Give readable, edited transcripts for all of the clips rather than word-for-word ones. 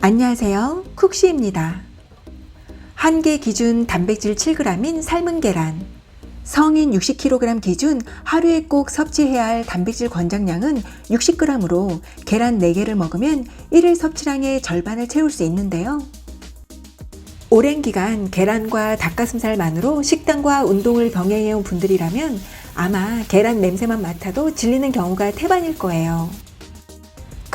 안녕하세요. 쿡시입니다. 한 개 기준 단백질 7g인 삶은 계란. 성인 60kg 기준 하루에 꼭 섭취해야 할 단백질 권장량은 60g으로 계란 4개를 먹으면 1일 섭취량의 절반을 채울 수 있는데요. 오랜 기간 계란과 닭가슴살만으로 식단과 운동을 병행해온 분들이라면 아마 계란 냄새만 맡아도 질리는 경우가 태반일 거예요.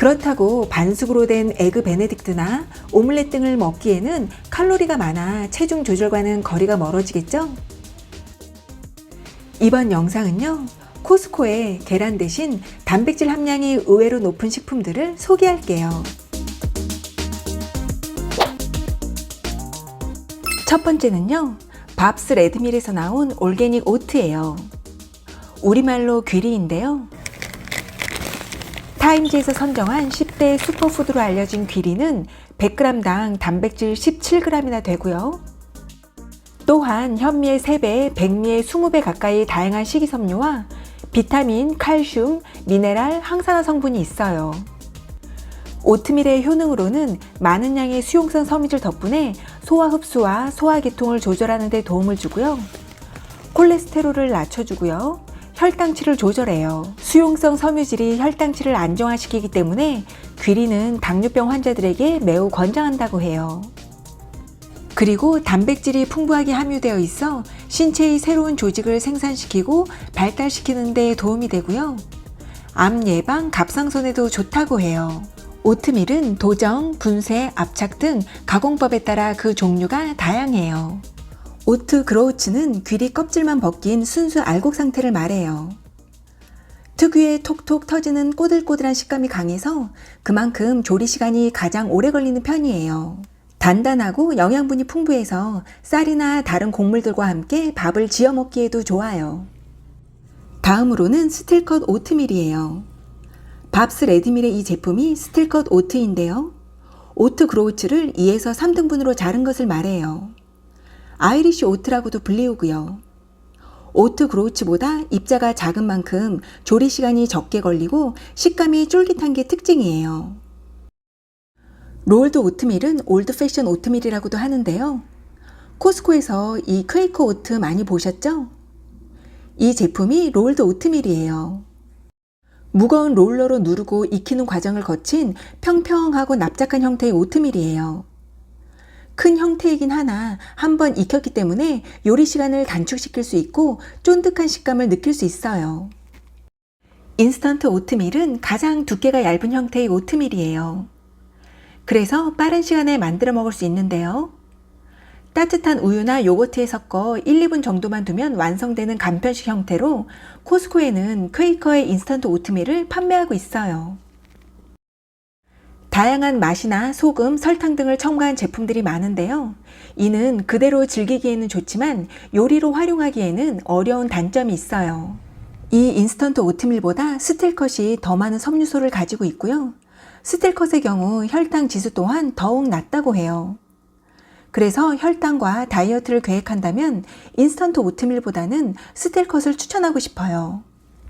그렇다고 반숙으로 된 에그 베네딕트나 오믈렛 등을 먹기에는 칼로리가 많아 체중 조절과는 거리가 멀어지겠죠? 이번 영상은요, 코스코의 계란 대신 단백질 함량이 의외로 높은 식품들을 소개할게요. 첫 번째는요, 밥스 레드밀에서 나온 올게닉 오트예요. 우리말로 귀리인데요. 타임즈에서 선정한 10대 슈퍼푸드로 알려진 귀리는 100g당 단백질 17g이나 되고요. 또한 현미의 3배, 백미의 20배 가까이 다양한 식이섬유와 비타민, 칼슘, 미네랄, 항산화 성분이 있어요. 오트밀의 효능으로는 많은 양의 수용성 섬유질 덕분에 소화 흡수와 소화계통을 조절하는 데 도움을 주고요. 콜레스테롤을 낮춰주고요. 혈당치를 조절해요. 수용성 섬유질이 혈당치를 안정화시키기 때문에 귀리는 당뇨병 환자들에게 매우 권장한다고 해요. 그리고 단백질이 풍부하게 함유되어 있어 신체의 새로운 조직을 생산시키고 발달시키는 데 도움이 되고요. 암 예방, 갑상선에도 좋다고 해요. 오트밀은 도정, 분쇄, 압착 등 가공법에 따라 그 종류가 다양해요. 오트 그로우츠는 귀리 껍질만 벗긴 순수 알곡 상태를 말해요. 특유의 톡톡 터지는 꼬들꼬들한 식감이 강해서 그만큼 조리 시간이 가장 오래 걸리는 편이에요. 단단하고 영양분이 풍부해서 쌀이나 다른 곡물들과 함께 밥을 지어 먹기에도 좋아요. 다음으로는 스틸컷 오트밀이에요. 밥스 레드밀의 이 제품이 스틸컷 오트인데요. 오트 그로우츠를 2에서 3등분으로 자른 것을 말해요. 아이리쉬 오트라고도 불리우고요. 오트 그로우츠보다 입자가 작은 만큼 조리 시간이 적게 걸리고 식감이 쫄깃한 게 특징이에요. 롤드 오트밀은 올드 패션 오트밀이라고도 하는데요. 코스코에서 이 퀘이커 오트 많이 보셨죠? 이 제품이 롤드 오트밀이에요. 무거운 롤러로 누르고 익히는 과정을 거친 평평하고 납작한 형태의 오트밀이에요. 큰 형태이긴 하나 한번 익혔기 때문에 요리 시간을 단축시킬 수 있고 쫀득한 식감을 느낄 수 있어요. 인스턴트 오트밀은 가장 두께가 얇은 형태의 오트밀이에요. 그래서 빠른 시간에 만들어 먹을 수 있는데요. 따뜻한 우유나 요거트에 섞어 1, 2분 정도만 두면 완성되는 간편식 형태로 코스코에는 퀘이커의 인스턴트 오트밀을 판매하고 있어요. 다양한 맛이나 소금, 설탕 등을 첨가한 제품들이 많은데요. 이는 그대로 즐기기에는 좋지만 요리로 활용하기에는 어려운 단점이 있어요. 이 인스턴트 오트밀보다 스틸컷이 더 많은 섬유소를 가지고 있고요. 스틸컷의 경우 혈당 지수 또한 더욱 낮다고 해요. 그래서 혈당과 다이어트를 계획한다면 인스턴트 오트밀보다는 스틸컷을 추천하고 싶어요.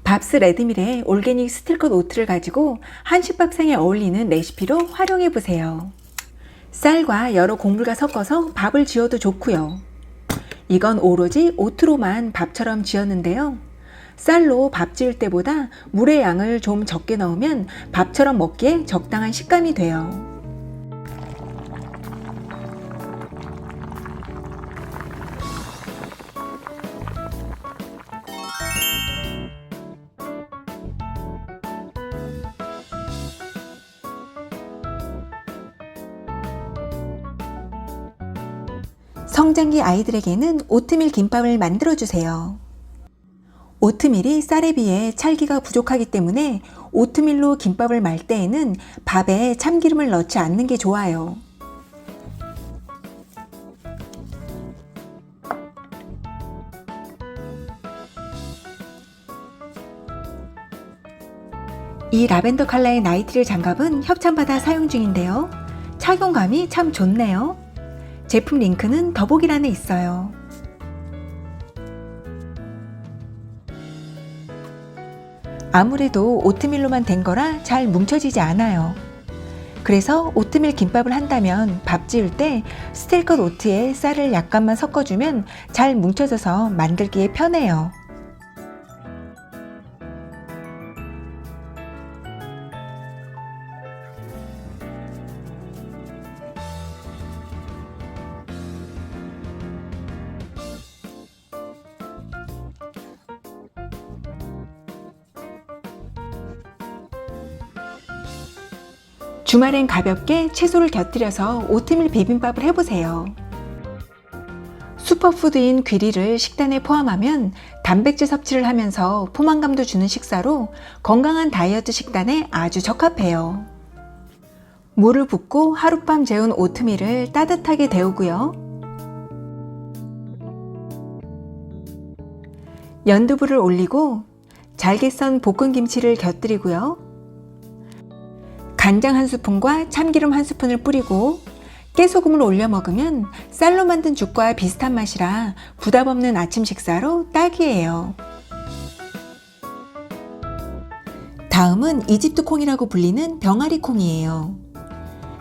밥스 레드밀의 올게닉 스틸컷 오트를 가지고 한식밥상에 어울리는 레시피로 활용해 보세요. 쌀과 여러 곡물과 섞어서 밥을 지어도 좋고요. 이건 오로지 오트로만 밥처럼 지었는데요. 쌀로 밥 지을 때보다 물의 양을 좀 적게 넣으면 밥처럼 먹기에 적당한 식감이 돼요. 성장기 아이들에게는 오트밀 김밥을 만들어주세요. 오트밀이 쌀에 비해 찰기가 부족하기 때문에 오트밀로 김밥을 말 때에는 밥에 참기름을 넣지 않는 게 좋아요. 이 라벤더 컬러의 나이트릴 장갑은 협찬받아 사용 중인데요. 착용감이 참 좋네요. 제품 링크는 더보기란에 있어요. 아무래도 오트밀로만 된 거라 잘 뭉쳐지지 않아요. 그래서 오트밀 김밥을 한다면 밥 지을 때 스틸컷 오트에 쌀을 약간만 섞어주면 잘 뭉쳐져서 만들기에 편해요. 주말엔 가볍게 채소를 곁들여서 오트밀 비빔밥을 해보세요. 슈퍼푸드인 귀리를 식단에 포함하면 단백질 섭취를 하면서 포만감도 주는 식사로 건강한 다이어트 식단에 아주 적합해요. 물을 붓고 하룻밤 재운 오트밀을 따뜻하게 데우고요. 연두부를 올리고 잘게 썬 볶은 김치를 곁들이고요. 간장 1스푼과 참기름 1스푼을 뿌리고 깨소금을 올려 먹으면 쌀로 만든 죽과 비슷한 맛이라 부담 없는 아침 식사로 딱이에요. 다음은 이집트 콩이라고 불리는 병아리 콩이에요.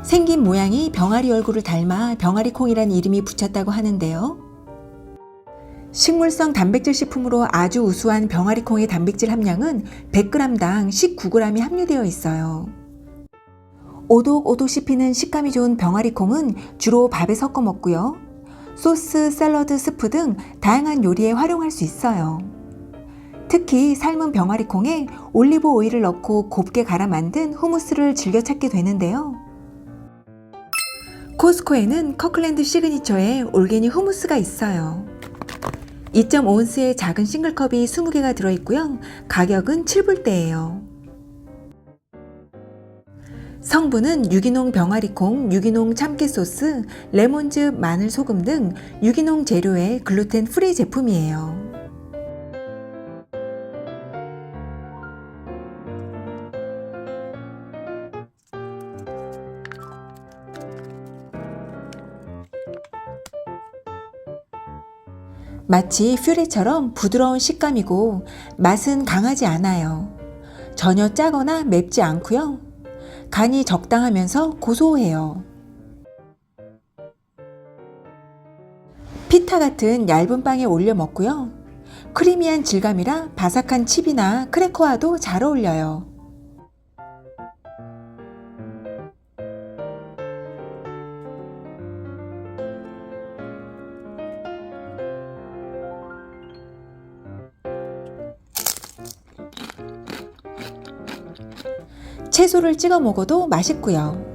생긴 모양이 병아리 얼굴을 닮아 병아리 콩이란 이름이 붙였다고 하는데요. 식물성 단백질 식품으로 아주 우수한 병아리 콩의 단백질 함량은 100g당 19g이 함유되어 있어요. 오독오독 씹히는 식감이 좋은 병아리콩은 주로 밥에 섞어 먹고요. 소스, 샐러드, 스프 등 다양한 요리에 활용할 수 있어요. 특히 삶은 병아리콩에 올리브 오일을 넣고 곱게 갈아 만든 후무스를 즐겨 찾게 되는데요. 코스코에는 커클랜드 시그니처의 올게닉 후무스가 있어요. 2.5온스의 작은 싱글컵이 20개가 들어있고요. 가격은 7불대예요. 성분은 유기농 병아리콩, 유기농 참깨소스, 레몬즙, 마늘, 소금 등 유기농 재료의 글루텐 프리 제품이에요. 마치 퓨레처럼 부드러운 식감이고 맛은 강하지 않아요. 전혀 짜거나 맵지 않고요. 간이 적당하면서 고소해요. 피타 같은 얇은 빵에 올려 먹고요. 크리미한 질감이라 바삭한 칩이나 크래커와도 잘 어울려요. 채소를 찍어 먹어도 맛있고요.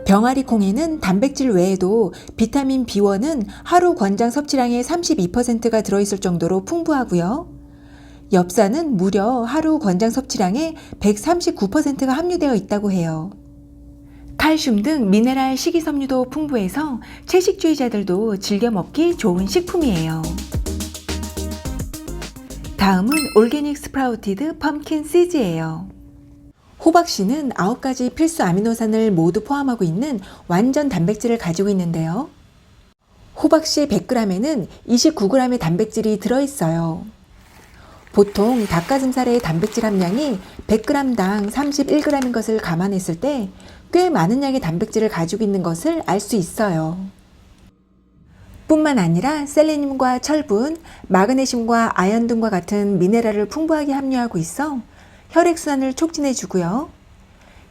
병아리 콩에는 단백질 외에도 비타민 B1은 하루 권장 섭취량의 32%가 들어있을 정도로 풍부하고요. 엽산은 무려 하루 권장 섭취량의 139%가 함유되어 있다고 해요. 칼슘 등 미네랄 식이섬유도 풍부해서 채식주의자들도 즐겨 먹기 좋은 식품이에요. 다음은 올게닉 스프라우티드 펌킨 시즈예요. 호박씨는 9가지 필수 아미노산을 모두 포함하고 있는 완전 단백질을 가지고 있는데요. 호박씨 100g에는 29g의 단백질이 들어있어요. 보통 닭가슴살의 단백질 함량이 100g당 31g인 것을 감안했을 때 꽤 많은 양의 단백질을 가지고 있는 것을 알 수 있어요. 뿐만 아니라 셀레늄과 철분, 마그네슘과 아연 등과 같은 미네랄을 풍부하게 함유하고 있어 혈액순환을 촉진해주고요.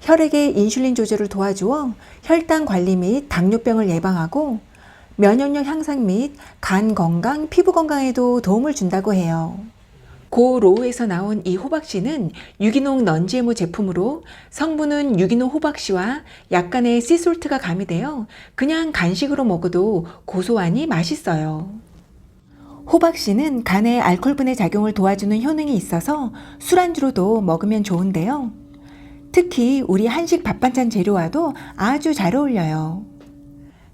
혈액의 인슐린 조절을 도와주어 혈당 관리 및 당뇨병을 예방하고 면역력 향상 및 간 건강, 피부 건강에도 도움을 준다고 해요. 고 로우에서 나온 이 호박씨는 유기농 넌지에모 제품으로 성분은 유기농 호박씨와 약간의 씨솔트가 가미되어 그냥 간식으로 먹어도 고소하니 맛있어요. 호박씨는 간의 알코올분해 작용을 도와주는 효능이 있어서 술안주로도 먹으면 좋은데요. 특히 우리 한식 밥반찬 재료와도 아주 잘 어울려요.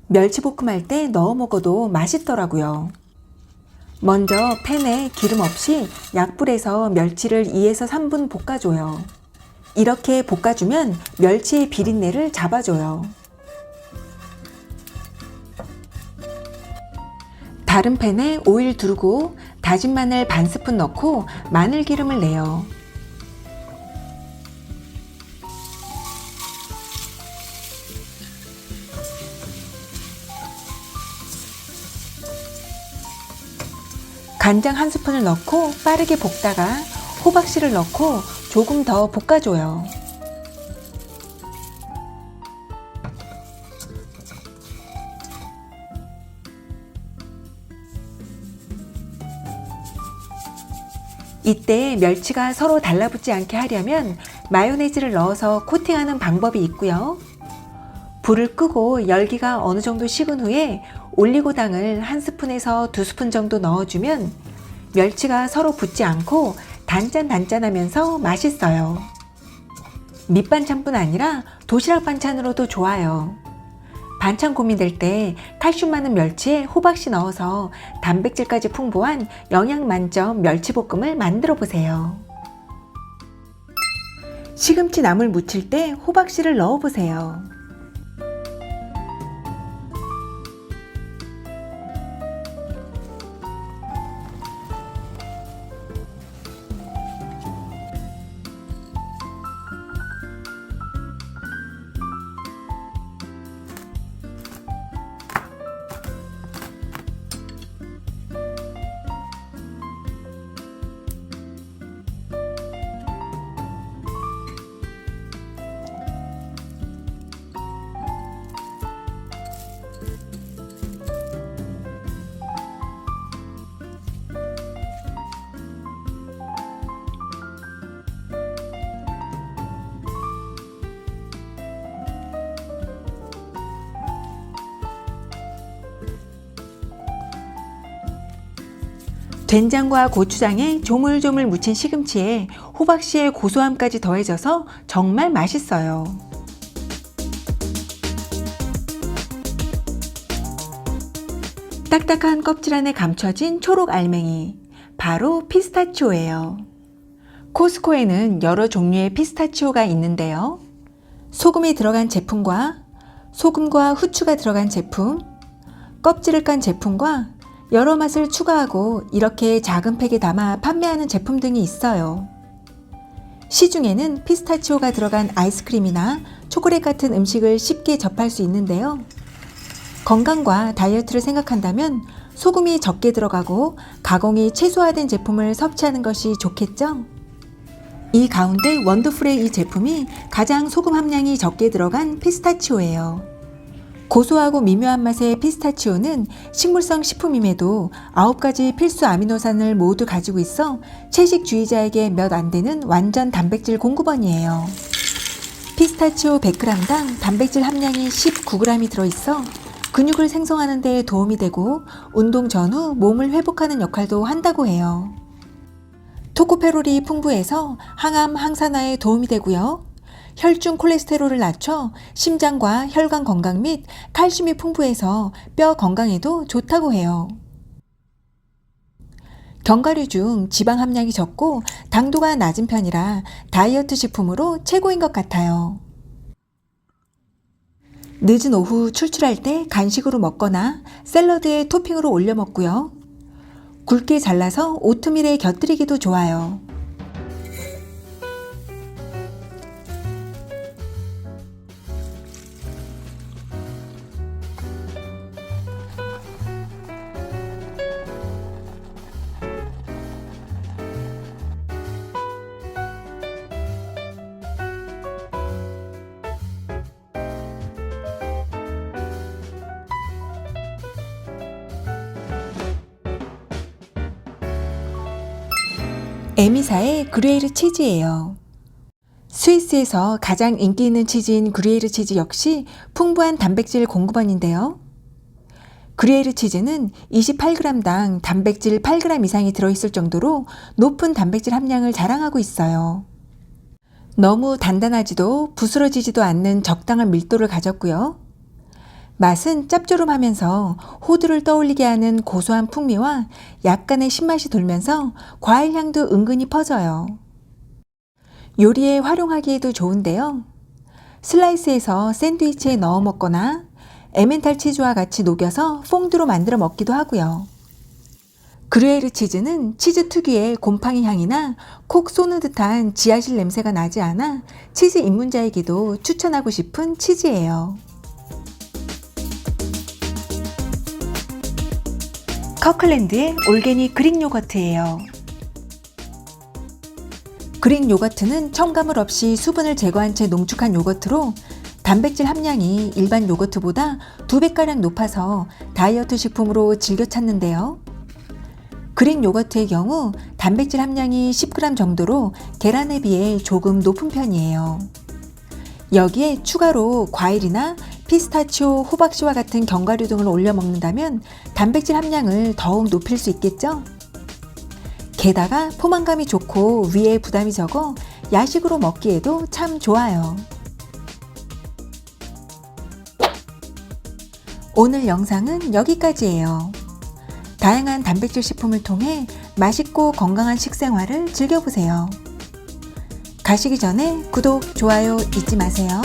멸치볶음할 때 넣어 먹어도 맛있더라고요. 먼저 팬에 기름 없이 약불에서 멸치를 2에서 3분 볶아줘요. 이렇게 볶아주면 멸치의 비린내를 잡아줘요. 다른 팬에 오일 두르고 다진 마늘 반 스푼 넣고 마늘 기름을 내요. 간장 한 스푼을 넣고 빠르게 볶다가 호박씨를 넣고 조금 더 볶아줘요. 이때 멸치가 서로 달라붙지 않게 하려면 마요네즈를 넣어서 코팅하는 방법이 있고요. 불을 끄고 열기가 어느 정도 식은 후에 올리고당을 한 스푼에서 두 스푼 정도 넣어주면 멸치가 서로 붙지 않고 단짠단짠하면서 맛있어요. 밑반찬뿐 아니라 도시락 반찬으로도 좋아요. 반찬 고민될 때 칼슘 많은 멸치에 호박씨 넣어서 단백질까지 풍부한 영양 만점 멸치볶음을 만들어 보세요. 시금치 나물 무칠 때 호박씨를 넣어 보세요. 된장과 고추장에 조물조물 묻힌 시금치에 호박씨의 고소함까지 더해져서 정말 맛있어요. 딱딱한 껍질 안에 감춰진 초록 알맹이, 바로 피스타치오예요. 코스코에는 여러 종류의 피스타치오가 있는데요. 소금이 들어간 제품과 소금과 후추가 들어간 제품, 껍질을 깐 제품과 여러 맛을 추가하고 이렇게 작은 팩에 담아 판매하는 제품 등이 있어요. 시중에는 피스타치오가 들어간 아이스크림이나 초콜릿 같은 음식을 쉽게 접할 수 있는데요. 건강과 다이어트를 생각한다면 소금이 적게 들어가고 가공이 최소화된 제품을 섭취하는 것이 좋겠죠? 이 가운데 원더풀의 이 제품이 가장 소금 함량이 적게 들어간 피스타치오예요. 고소하고 미묘한 맛의 피스타치오는 식물성 식품임에도 9가지 필수 아미노산을 모두 가지고 있어 채식주의자에게 몇 안 되는 완전 단백질 공급원이에요. 피스타치오 100g당 단백질 함량이 19g이 들어있어 근육을 생성하는 데 도움이 되고 운동 전후 몸을 회복하는 역할도 한다고 해요. 토코페롤이 풍부해서 항암, 항산화에 도움이 되고요. 혈중 콜레스테롤을 낮춰 심장과 혈관 건강 및 칼슘이 풍부해서 뼈 건강에도 좋다고 해요. 견과류 중 지방 함량이 적고 당도가 낮은 편이라 다이어트 식품으로 최고인 것 같아요. 늦은 오후 출출할 때 간식으로 먹거나 샐러드에 토핑으로 올려 먹고요. 굵게 잘라서 오트밀에 곁들이기도 좋아요. 에미사의 그루에르 치즈예요. 스위스에서 가장 인기 있는 치즈인 그루에르 치즈 역시 풍부한 단백질 공급원인데요. 그루에르 치즈는 28g당 단백질 8g 이상이 들어있을 정도로 높은 단백질 함량을 자랑하고 있어요. 너무 단단하지도 부스러지지도 않는 적당한 밀도를 가졌고요. 맛은 짭조름하면서 호두를 떠올리게 하는 고소한 풍미와 약간의 신맛이 돌면서 과일 향도 은근히 퍼져요. 요리에 활용하기에도 좋은데요. 슬라이스해서 샌드위치에 넣어 먹거나 에멘탈 치즈와 같이 녹여서 퐁듀로 만들어 먹기도 하고요. 그루에르 치즈는 치즈 특유의 곰팡이 향이나 콕 쏘는 듯한 지하실 냄새가 나지 않아 치즈 입문자에게도 추천하고 싶은 치즈예요. 커클랜드의 올게닉 그릭 요거트예요. 그릭 요거트는 첨가물 없이 수분을 제거한 채 농축한 요거트로 단백질 함량이 일반 요거트보다 2배가량 높아서 다이어트 식품으로 즐겨 찾는데요. 그릭 요거트의 경우 단백질 함량이 10g 정도로 계란에 비해 조금 높은 편이에요. 여기에 추가로 과일이나 피스타치오, 호박씨와 같은 견과류 등을 올려 먹는다면 단백질 함량을 더욱 높일 수 있겠죠? 게다가 포만감이 좋고 위에 부담이 적어 야식으로 먹기에도 참 좋아요. 오늘 영상은 여기까지예요. 다양한 단백질 식품을 통해 맛있고 건강한 식생활을 즐겨보세요. 가시기 전에 구독, 좋아요 잊지 마세요.